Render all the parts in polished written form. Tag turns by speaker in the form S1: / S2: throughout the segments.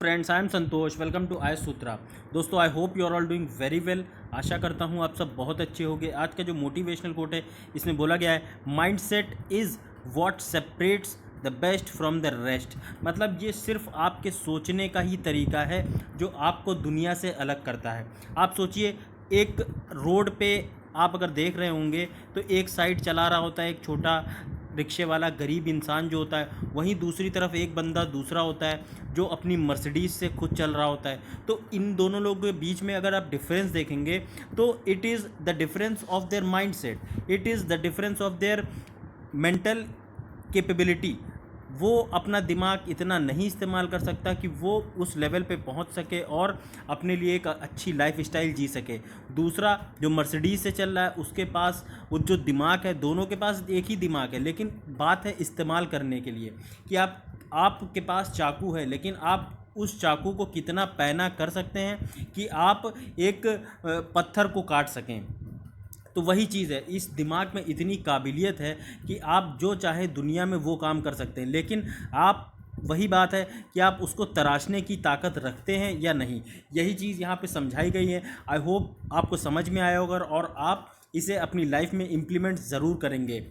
S1: Friends, I am Santosh. Welcome to I Sutra. दोस्तों, I hope you are all doing very well. आशा करता हूँ आप सब बहुत अच्छे होंगे। आज का जो मोटिवेशनल कोट है, इसमें बोला गया है, mindset is what separates the best from the rest. मतलब ये सिर्फ आपके सोचने का ही तरीका है जो आपको दुनिया से अलग करता है। आप सोचिए, एक रोड पे आप अगर देख रहे होंगे तो एक साइड चला रहा होता है एक छोटा रिक्शे वाला गरीब इंसान जो होता है, वहीं दूसरी तरफ एक बंदा दूसरा होता है जो अपनी मर्सिडीज़ से खुद चल रहा होता है। तो इन दोनों लोगों के बीच में अगर आप डिफरेंस देखेंगे तो it is the difference of their mindset, it is the difference of their mental capability. वो अपना दिमाग इतना नहीं इस्तेमाल कर सकता कि वो उस लेवल पे पहुंच सके और अपने लिए एक अच्छी लाइफ स्टाइल जी सके। दूसरा जो मर्सिडीज़ से चल रहा है, उसके पास वो जो दिमाग है, दोनों के पास एक ही दिमाग है, लेकिन बात है इस्तेमाल करने के लिए कि आपके पास चाकू है, लेकिन आप उस चाकू को कितना पैना कर सकते हैं कि आप एक पत्थर को काट सकें। तो वही चीज़ है, इस दिमाग में इतनी काबिलियत है कि आप जो चाहे दुनिया में वो काम कर सकते हैं, लेकिन आप वही बात है कि आप उसको तराशने की ताकत रखते हैं या नहीं। यही चीज़ यहाँ पे समझाई गई है। आई होप आपको समझ में आया होगा और आप इसे अपनी लाइफ में इम्प्लीमेंट ज़रूर करेंगे।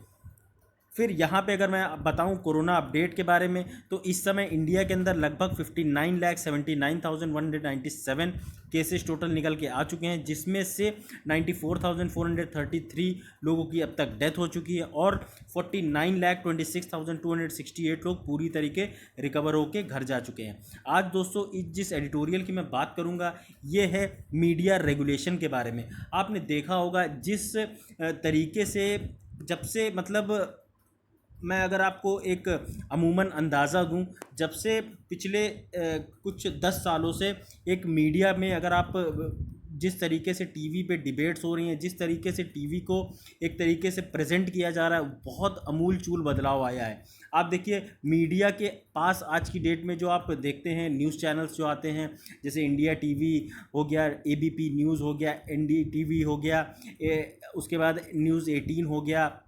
S1: फिर यहाँ पे अगर मैं बताऊँ कोरोना अपडेट के बारे में, तो इस समय इंडिया के अंदर लगभग 59,79,197 केसेस टोटल निकल के आ चुके हैं, जिसमें से 94,433 लोगों की अब तक डेथ हो चुकी है और 49,26,268 लोग पूरी तरीके रिकवर होकर घर जा चुके हैं। आज दोस्तों, जिस एडिटोरियल की मैं बात करूँगा, ये है मीडिया रेगुलेशन के बारे में। आपने देखा होगा जिस तरीके से, जब से मतलब मैं अगर आपको एक अमूमन अंदाज़ा दूं, जब से पिछले कुछ 10 सालों से एक मीडिया में अगर आप जिस तरीके से टीवी पे डिबेट्स हो रही हैं, जिस तरीके से टीवी को एक तरीके से प्रेजेंट किया जा रहा है, बहुत अमूल चूल बदलाव आया है। आप देखिए, मीडिया के पास आज की डेट में जो आप देखते हैं न्यूज़ चैनल्स जो आते हैं, जैसे इंडिया टीवी हो गया, एबीपी न्यूज़ हो गया, एनडी टीवी हो गया, उसके बाद न्यूज़ 18 हो गया,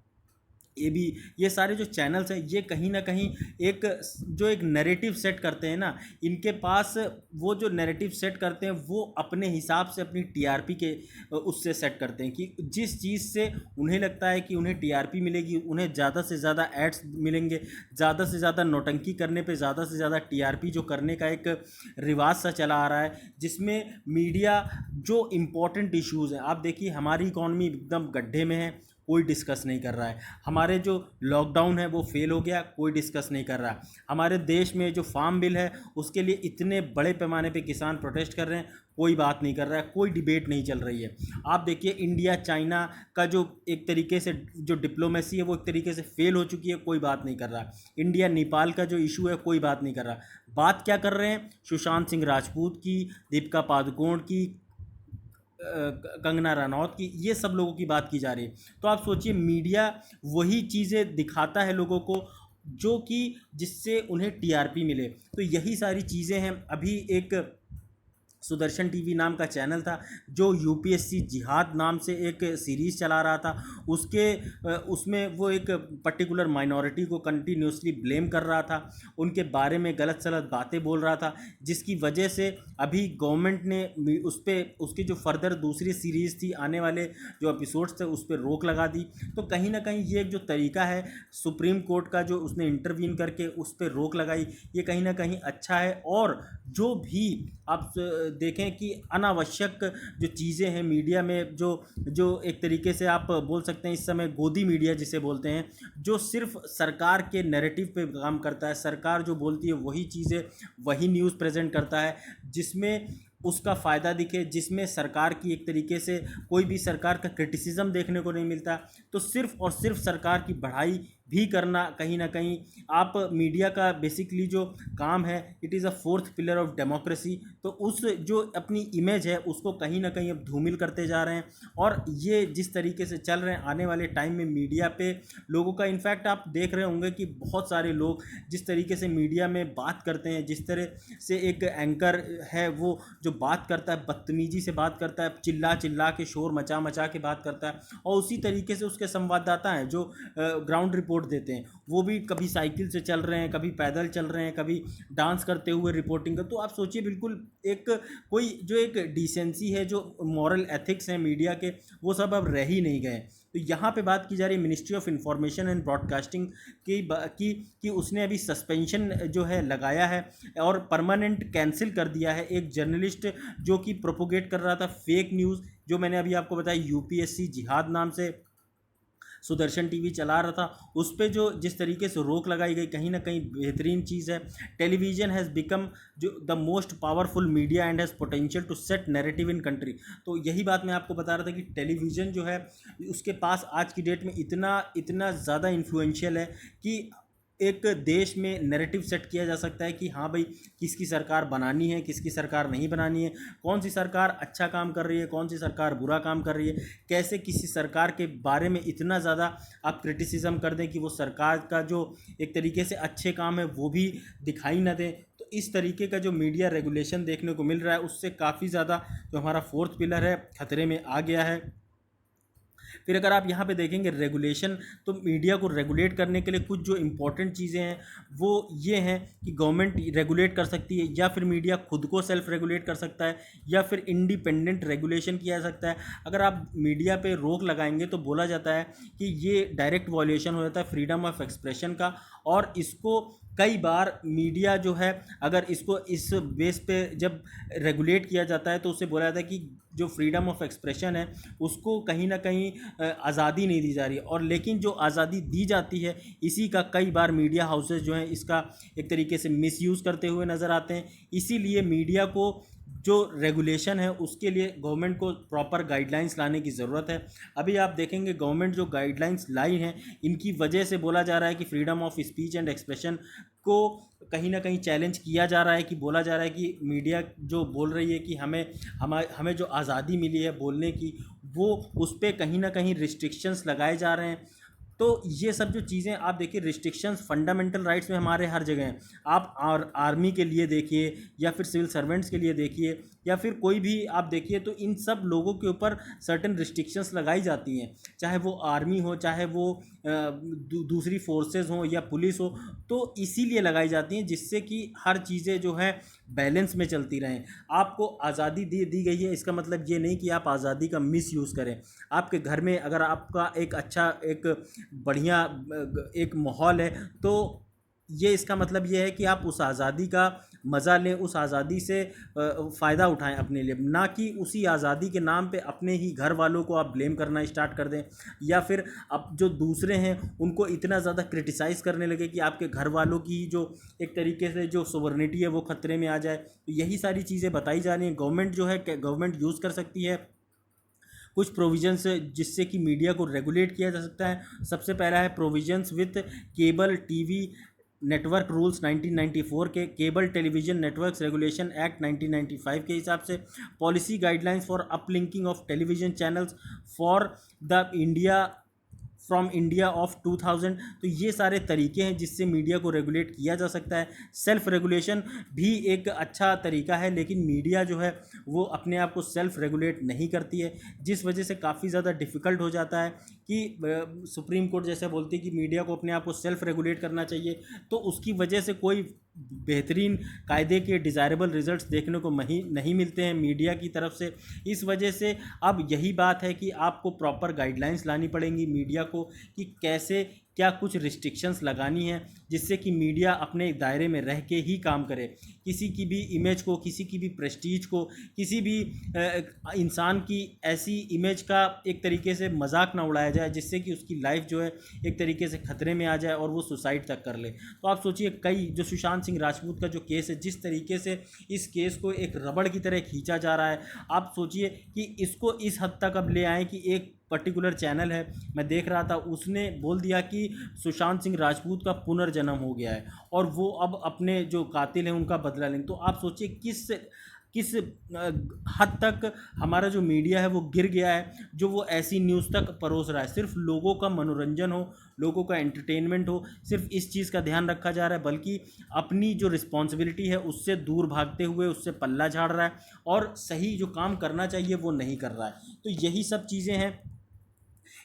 S1: ये भी, ये सारे जो चैनल्स हैं, ये कहीं ना कहीं एक नैरेटिव सेट करते हैं ना, इनके पास वो जो नैरेटिव सेट करते हैं वो अपने हिसाब से अपनी टीआरपी के उससे सेट करते हैं कि जिस चीज़ से उन्हें लगता है कि उन्हें टीआरपी मिलेगी, उन्हें ज़्यादा से ज़्यादा एड्स मिलेंगे, ज़्यादा से ज़्यादा नौटंकी करने पे ज़्यादा से ज़्यादा टीआरपी जो करने का एक रिवाज सा चला आ रहा है, जिसमें मीडिया जो इम्पोर्टेंट इश्यूज़ हैं, आप देखिए हमारी इकॉनमी एकदम गड्ढे में है, कोई डिस्कस नहीं कर रहा है। हमारे जो लॉकडाउन है वो फेल हो गया, कोई डिस्कस नहीं कर रहा है। हमारे देश में जो फार्म बिल है उसके लिए इतने बड़े पैमाने पे किसान प्रोटेस्ट कर रहे हैं, कोई बात नहीं कर रहा है, कोई डिबेट नहीं चल रही है। आप देखिए, इंडिया चाइना का जो एक तरीके से जो डिप्लोमेसी है वो एक तरीके से फेल हो चुकी है, कोई बात नहीं कर रहा। इंडिया नेपाल का जो इशू है, कोई बात नहीं कर रहा। बात क्या कर रहे हैं? सुशांत सिंह राजपूत की, दीपिका पादुकोण की, कंगना रनौत की, ये सब लोगों की बात की जा रही है। तो आप सोचिए, मीडिया वही चीज़ें दिखाता है लोगों को जो कि जिससे उन्हें टीआरपी मिले। तो यही सारी चीज़ें हैं। अभी एक सुदर्शन टीवी नाम का चैनल था जो यूपीएससी जिहाद नाम से एक सीरीज़ चला रहा था, उसमें वो एक पर्टिकुलर माइनॉरिटी को कंटिन्यूसली ब्लेम कर रहा था, उनके बारे में गलत सलत बातें बोल रहा था, जिसकी वजह से अभी गवर्नमेंट ने उस पर उसकी जो फर्दर दूसरी सीरीज़ थी, आने वाले जो एपिसोड्स थे, उस पर रोक लगा दी। तो कहीं ना कहीं ये जो तरीका है सुप्रीम कोर्ट का, जो उसने इंटरवीन करके उस पर रोक लगाई, ये कहीं ना कहीं अच्छा है। और जो भी आप देखें कि अनावश्यक जो चीज़ें हैं मीडिया में, जो एक तरीके से आप बोल सकते हैं इस समय गोदी मीडिया जिसे बोलते हैं, जो सिर्फ सरकार के नैरेटिव पे काम करता है, सरकार जो बोलती है वही चीज़ें, वही न्यूज़ प्रेजेंट करता है, जिसमें उसका फ़ायदा दिखे, जिसमें सरकार की एक तरीके से कोई भी सरकार का क्रिटिसिज्म देखने को नहीं मिलता। तो सिर्फ और सिर्फ सरकार की बढ़ाई भी करना, कहीं ना कहीं आप मीडिया का बेसिकली जो काम है, it is a fourth pillar of democracy. तो उस जो अपनी इमेज है उसको कहीं ना कहीं अब धूमिल करते जा रहे हैं। और ये जिस तरीके से चल रहे हैं, आने वाले टाइम में मीडिया पे लोगों का, इनफैक्ट आप देख रहे होंगे कि बहुत सारे लोग जिस तरीके से मीडिया में बात करते हैं, जिस तरह से एक एंकर है वो जो बात करता है, बदतमीजी से बात करता है, चिल्ला चिल्ला के, शोर मचा मचा के बात करता है, और उसी तरीके से उसके संवाददाता हैं जो ग्राउंड रिपोर्ट रिपोर्ट देते हैं, वो भी कभी साइकिल से चल रहे हैं, कभी पैदल चल रहे हैं, कभी डांस करते हुए रिपोर्टिंग कर। तो आप सोचिए बिल्कुल एक कोई जो एक डिसेंसी है, जो मॉरल एथिक्स हैं मीडिया के, वो सब अब रह ही नहीं गए। तो यहाँ पे बात की जा रही है ministry of information and broadcasting कि उसने अभी सस्पेंशन जो है लगाया है और परमानेंट कैंसिल कर दिया है एक जर्नलिस्ट जो कि प्रोपोगेट कर रहा था फेक न्यूज़, जो मैंने अभी आपको बताया यूपीएससी जिहाद नाम से सुदर्शन टीवी चला रहा था। उस पर जो जिस तरीके से रोक लगाई गई, कहीं ना कहीं बेहतरीन चीज़ है। टेलीविज़न हैज़ बिकम जो the most powerful media and has potential to set narrative in country. तो यही बात मैं आपको बता रहा था कि टेलीविज़न जो है उसके पास आज की डेट में इतना इतना ज़्यादा इन्फ्लुएंशियल है कि एक देश में नैरेटिव सेट किया जा सकता है कि हाँ भाई किसकी सरकार बनानी है, किसकी सरकार नहीं बनानी है, कौन सी सरकार अच्छा काम कर रही है, कौन सी सरकार बुरा काम कर रही है, कैसे किसी सरकार के बारे में इतना ज़्यादा आप क्रिटिसिज्म कर दें कि वो सरकार का जो एक तरीके से अच्छे काम है वो भी दिखाई ना दें। तो इस तरीके का जो मीडिया रेगुलेशन देखने को मिल रहा है उससे काफ़ी ज़्यादा जो हमारा फोर्थ पिलर है खतरे में आ गया है। फिर अगर आप यहाँ पे देखेंगे रेगुलेशन, तो मीडिया को रेगुलेट करने के लिए कुछ जो इम्पोर्टेंट चीज़ें हैं वो ये हैं कि गवर्नमेंट रेगुलेट कर सकती है, या फिर मीडिया खुद को सेल्फ रेगुलेट कर सकता है, या फिर इंडिपेंडेंट रेगुलेशन किया जा सकता है। अगर आप मीडिया पे रोक लगाएंगे तो बोला जाता है कि ये डायरेक्ट वॉल्यूशन हो जाता है फ्रीडम ऑफ एक्सप्रेशन का, और इसको कई बार मीडिया जो है अगर इसको इस बेस पे जब रेगुलेट किया जाता है तो उससे बोला जाता है कि जो फ्रीडम ऑफ एक्सप्रेशन है उसको कहीं ना कहीं आज़ादी नहीं दी जा रही है। और लेकिन जो आज़ादी दी जाती है इसी का कई बार मीडिया हाउसेस जो हैं इसका एक तरीके से मिसयूज़ करते हुए नज़र आते हैं। इसीलिए मीडिया को जो रेगुलेशन है उसके लिए गवर्नमेंट को प्रॉपर गाइडलाइंस लाने की ज़रूरत है। अभी आप देखेंगे गवर्नमेंट जो गाइडलाइंस लाई हैं इनकी वजह से बोला जा रहा है कि freedom of speech and expression को कहीं ना कहीं चैलेंज किया जा रहा है, कि बोला जा रहा है कि मीडिया जो बोल रही है कि हमें जो आज़ादी मिली है बोलने की, वो उस पर कहीं ना कहीं रिस्ट्रिक्शंस लगाए जा रहे हैं। तो ये सब जो चीज़ें आप देखिए, रिस्ट्रिक्शंस फंडामेंटल राइट्स में हमारे हर जगह हैं। आप आर्मी के लिए देखिए, या फिर सिविल सर्वेंट्स के लिए देखिए, या फिर कोई भी आप देखिए, तो इन सब लोगों के ऊपर सर्टेन रिस्ट्रिक्शंस लगाई जाती हैं, चाहे वो आर्मी हो, चाहे वो दूसरी फोर्सेस हो या पुलिस हो। तो इसीलिए लगाई जाती हैं जिससे कि हर चीज़ें जो है बैलेंस में चलती रहें। आपको आज़ादी दी गई है, इसका मतलब ये नहीं कि आप आज़ादी का मिसयूज़ करें। आपके घर में अगर आपका एक अच्छा एक बढ़िया एक माहौल है तो ये इसका मतलब ये है कि आप उस आज़ादी का मज़ा लें, उस आज़ादी से फ़ायदा उठाएं अपने लिए, ना कि उसी आज़ादी के नाम पे अपने ही घर वालों को आप ब्लेम करना स्टार्ट कर दें, या फिर अब जो दूसरे हैं उनको इतना ज़्यादा क्रिटिसाइज़ करने लगे कि आपके घर वालों की जो एक तरीके से जो सोवरेनिटी है वो खतरे में आ जाए। तो यही सारी चीज़ें बताई जा रही हैं। गवर्नमेंट जो है गवर्नमेंट यूज़ कर सकती है कुछ प्रोविजंस जिससे कि मीडिया को रेगुलेट किया जा सकता है। सबसे पहला है provisions with cable TV network rules 1994 के, cable television networks regulation act 1995 के हिसाब से, policy guidelines for uplinking of television channels for the India from India of 2000। तो ये सारे तरीके हैं जिससे मीडिया को रेगुलेट किया जा सकता है। सेल्फ रेगुलेशन भी एक अच्छा तरीका है, लेकिन मीडिया जो है वो अपने आप को सेल्फ रेगुलेट नहीं करती है, जिस वजह से काफ़ी ज़्यादा डिफ़िकल्ट हो जाता है कि सुप्रीम कोर्ट जैसे बोलती है कि मीडिया को अपने आप को सेल्फ रेगुलेट करना चाहिए, तो उसकी वजह से कोई बेहतरीन कायदे के डिज़ायरेबल रिजल्ट्स देखने को नहीं मिलते हैं मीडिया की तरफ से। इस वजह से अब यही बात है कि आपको प्रॉपर गाइडलाइंस लानी पड़ेंगी मीडिया को कि कैसे क्या कुछ रिस्ट्रिक्शंस लगानी है जिससे कि मीडिया अपने दायरे में रह के ही काम करे। किसी की भी इमेज को, किसी की भी प्रेस्टीज को, किसी भी इंसान की ऐसी इमेज का एक तरीके से मजाक ना उड़ाया जाए जिससे कि उसकी लाइफ जो है एक तरीके से खतरे में आ जाए और वो सुसाइड तक कर ले। तो आप सोचिए कई जो सुशांत सिंह राजपूत का जो केस है, जिस तरीके से इस केस को एक रबड़ की तरह खींचा जा रहा है, आप सोचिए कि इसको इस हद तक अब ले आए कि एक पर्टिकुलर चैनल है, मैं देख रहा था, उसने बोल दिया कि सुशांत सिंह राजपूत का पुनर्जन्म हो गया है और वो अब अपने जो कातिल हैं उनका बदला लेंगे। तो आप सोचिए किस हद तक हमारा जो मीडिया है वो गिर गया है, जो वो ऐसी न्यूज़ तक परोस रहा है। सिर्फ लोगों का मनोरंजन हो, लोगों का एंटरटेनमेंट हो, सिर्फ इस चीज़ का ध्यान रखा जा रहा है, बल्कि अपनी जो रिस्पॉन्सिबिलिटी है उससे दूर भागते हुए उससे पल्ला झाड़ रहा है और सही जो काम करना चाहिए वो नहीं कर रहा है। तो यही सब चीज़ें हैं।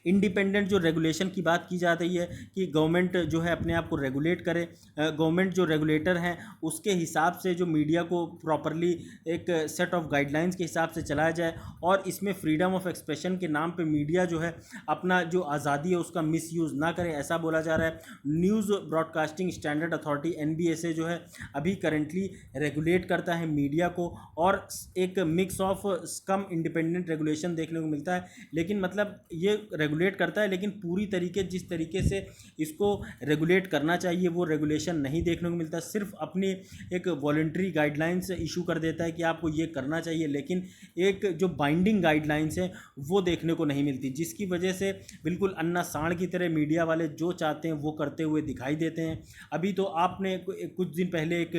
S1: इंडिपेंडेंट जो रेगुलेशन की बात की जा रही है कि गवर्नमेंट जो है अपने आप को रेगुलेट करे, गवर्नमेंट जो रेगुलेटर हैं उसके हिसाब से जो मीडिया को प्रॉपरली एक सेट ऑफ गाइडलाइंस के हिसाब से चलाया जाए, और इसमें फ्रीडम ऑफ एक्सप्रेशन के नाम पे मीडिया जो है अपना जो आज़ादी है उसका मिसयूज़ ना करे, ऐसा बोला जा रहा है। News broadcasting standard authority NBSA जो है अभी करेंटली रेगुलेट करता है मीडिया को, और एक mix of come independent regulation देखने को मिलता है। लेकिन मतलब ये रेगुलेट करता है, लेकिन पूरी तरीके जिस तरीके से इसको रेगुलेट करना चाहिए वो रेगुलेशन नहीं देखने को मिलता। सिर्फ अपनी एक वॉलंटरी गाइडलाइंस इशू कर देता है कि आपको ये करना चाहिए, लेकिन एक जो बाइंडिंग गाइडलाइंस है वो देखने को नहीं मिलती, जिसकी वजह से बिल्कुल अन्ना सांड की तरह मीडिया वाले जो चाहते हैं वो करते हुए दिखाई देते हैं। अभी तो आपने कुछ दिन पहले एक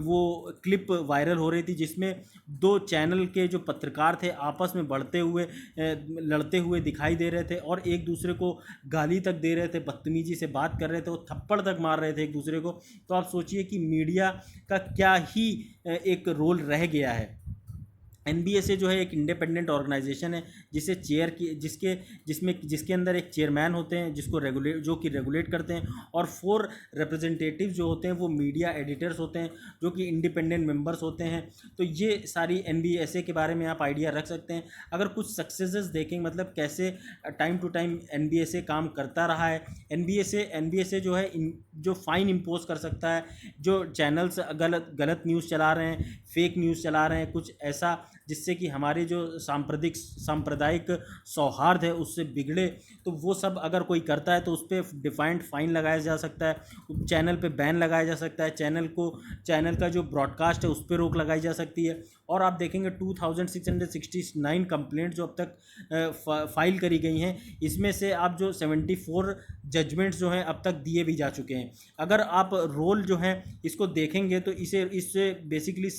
S1: वो क्लिप वायरल हो रही थी जिसमें 2 चैनल के जो पत्रकार थे आपस में लड़ते हुए दिखाई दे रहे थे, और एक दूसरे को गाली तक दे रहे थे, बदतमीजी से बात कर रहे थे, वो थप्पड़ तक मार रहे थे एक दूसरे को। तो आप सोचिए कि मीडिया का क्या ही एक रोल रह गया है। NBSA जो है एक इंडिपेंडेंट ऑर्गेनाइजेशन है जिसे जिसके अंदर एक चेयरमैन होते हैं जो कि रेगुलेट करते हैं, और 4 रिप्रेजेंटेटिव जो होते हैं वो मीडिया एडिटर्स होते हैं जो कि इंडिपेंडेंट मेंबर्स होते हैं। तो ये सारी NBSA के बारे में आप आइडिया रख सकते हैं। अगर कुछ सक्सेसेस देखेंगे, मतलब कैसे टाइम टू टाइम NBSA काम करता रहा है। NBSA जो है जो फाइन इम्पोज कर सकता है जो चैनल्स गलत न्यूज़ चला रहे हैं, फेक न्यूज़ चला रहे हैं, कुछ ऐसा जिससे कि हमारे जो सांप्रदायिक सौहार्द है उससे बिगड़े, तो वो सब अगर कोई करता है तो उस पर डिफाइंड फाइन लगाया जा सकता है, चैनल पे बैन लगाया जा सकता है, चैनल का जो ब्रॉडकास्ट है उस पर रोक लगाई जा सकती है। और आप देखेंगे 2669 कंप्लेंट जो अब तक फाइल करी गई हैं, इसमें से आप जो 74 जजमेंट्स जो हैं अब तक दिए भी जा चुके हैं। अगर आप रोल जो है इसको देखेंगे तो इससे बेसिकली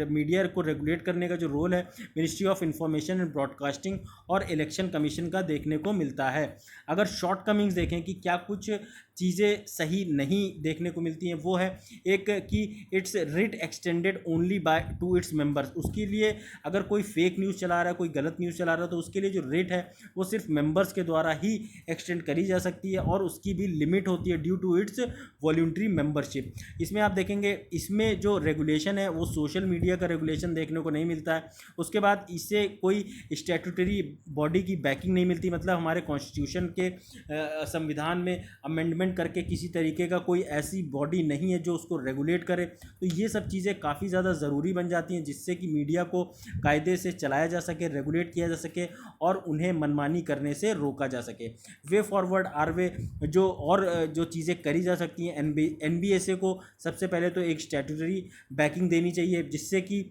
S1: मीडिया को रेगुलेट करने का जो रोल है ministry of information and broadcasting और इलेक्शन कमीशन का देखने को मिलता है। अगर शॉर्ट कमिंग्स देखें कि क्या कुछ चीज़ें सही नहीं देखने को मिलती हैं, वो है एक कि it's writ extended only by two its members. उसके लिए अगर कोई फेक न्यूज़ चला रहा है, कोई गलत न्यूज़ चला रहा है, तो उसके लिए जो रेट है वो सिर्फ मेंबर्स के द्वारा ही एक्सटेंड करी जा सकती है, और उसकी भी लिमिट होती है due to its voluntary membership. इसमें आप देखेंगे इसमें जो रेगुलेशन है वो सोशल मीडिया का रेगुलेशन देखने को नहीं मिलता है। उसके बाद इससे कोई स्टैट्यूटरी बॉडी की बैकिंग नहीं मिलती, मतलब हमारे कॉन्स्टिट्यूशन के संविधान में अमेंडमेंट करके किसी तरीके का कोई ऐसी बॉडी नहीं है जो उसको रेगुलेट करे। तो ये सब चीज़ें काफ़ी ज़्यादा ज़रूरी बन जाती हैं जिससे कि मीडिया को कायदे से चलाया जा सके, रेगुलेट किया जा सके, और उन्हें मनमानी करने से रोका जा सके। वे फॉरवर्ड आर वे जो चीज़ें करी जा सकती हैं, NBSA को सबसे पहले तो एक स्टैट्यूटरी बैकिंग देनी चाहिए जिससे कि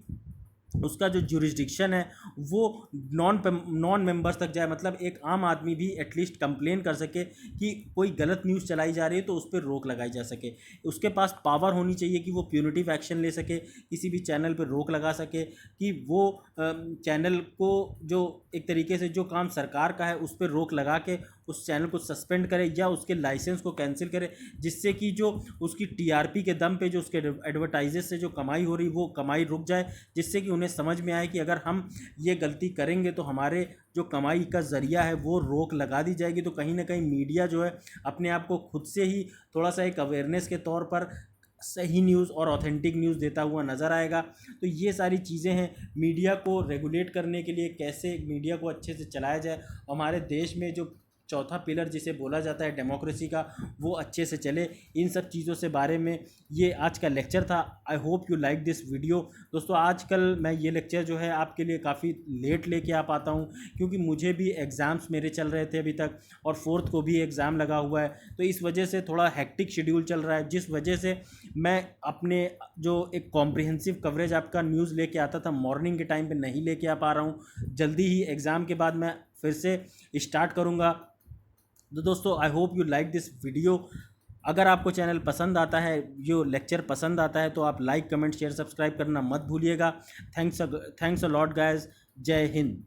S1: उसका जो जुरिस्डिक्शन है वो नॉन मेंबर्स तक जाए, मतलब एक आम आदमी भी एटलीस्ट कंप्लेन कर सके कि कोई गलत न्यूज़ चलाई जा रही है तो उस पर रोक लगाई जा सके। उसके पास पावर होनी चाहिए कि वो प्यूनिटिव एक्शन ले सके, किसी भी चैनल पर रोक लगा सके, कि वो चैनल को जो एक तरीके से जो काम सरकार का है उस पर रोक लगा के उस चैनल को सस्पेंड करे या उसके लाइसेंस को कैंसिल करे, जिससे कि जो उसकी TRP के दम पे जो उसके एडवर्टाइजर्स से जो कमाई हो रही वो कमाई रुक जाए, जिससे कि उन्हें समझ में आए कि अगर हम ये गलती करेंगे तो हमारे जो कमाई का ज़रिया है वो रोक लगा दी जाएगी। तो कहीं ना कहीं मीडिया जो है अपने आप को खुद से ही थोड़ा सा एक अवेयरनेस के तौर पर सही न्यूज़ और ऑथेंटिक न्यूज़ देता हुआ नज़र आएगा। तो ये सारी चीज़ें हैं मीडिया को रेगुलेट करने के लिए, कैसे मीडिया को अच्छे से चलाया जाए, हमारे देश में जो चौथा पिलर जिसे बोला जाता है डेमोक्रेसी का वो अच्छे से चले। इन सब चीज़ों से बारे में ये आज का लेक्चर था। आई hope you like this video. दोस्तों आजकल मैं ये लेक्चर जो है आपके लिए काफ़ी लेट लेके आ पाता हूँ क्योंकि मुझे भी एग्ज़ाम्स मेरे चल रहे थे अभी तक, और 4th को भी एग्ज़ाम लगा हुआ है, तो इस वजह से थोड़ा हेक्टिक शेड्यूल चल रहा है, जिस वजह से मैं अपने जो एक कॉम्प्रिहेंसिव कवरेज आपका न्यूज़ लेके आता था मॉर्निंग के टाइम पे नहीं लेके आ पा रहा हूँ। जल्दी ही एग्ज़ाम के बाद मैं फिर से स्टार्ट करूँगा। तो दोस्तों I hope you like this video. अगर आपको चैनल पसंद आता है, जो लेक्चर पसंद आता है, तो आप लाइक कमेंट शेयर सब्सक्राइब करना मत भूलिएगा। Thanks a lot guys. जय हिंद।